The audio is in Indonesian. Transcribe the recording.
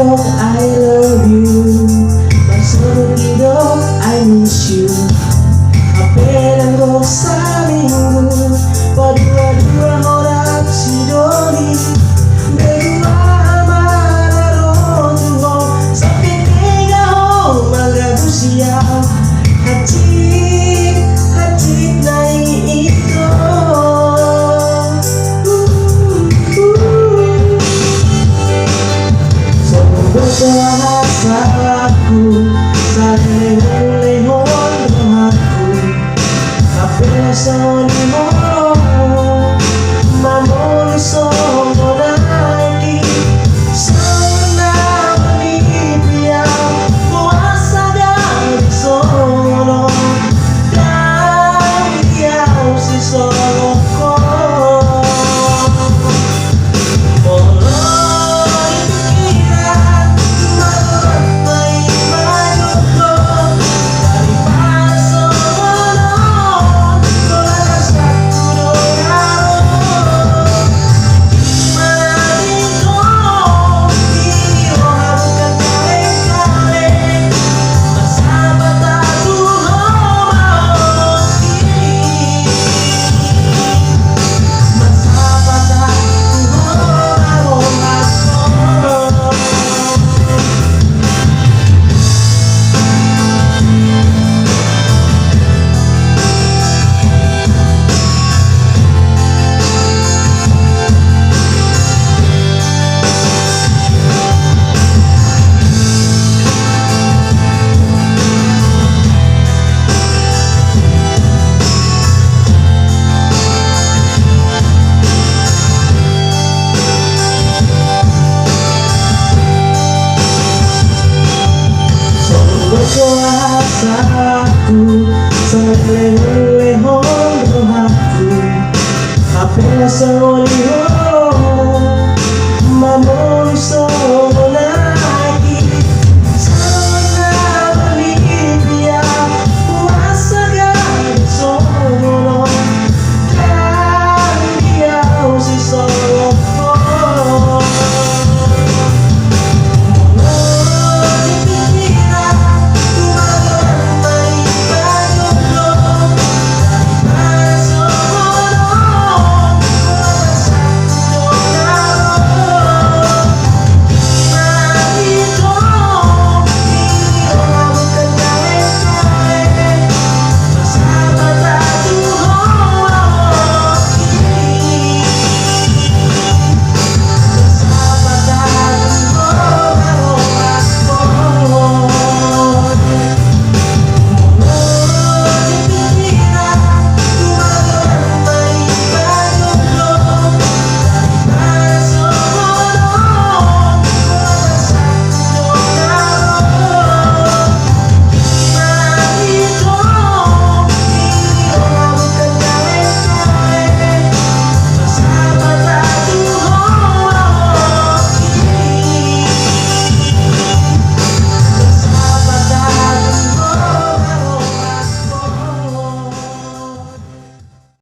dog, I love you. Pagsugi dog, I miss you. Apelan ko sa minggu, padua-dua horap si Doni. Berdua mararo tuho, sa pipiga ho magabusiya. Hatid na ito. Berdoa salahku, sa lehon-lehon doaku. Kapila sa limoro, mamoni songo naiki. Sana manipia, kuasa dari sono. Dan dia si sono.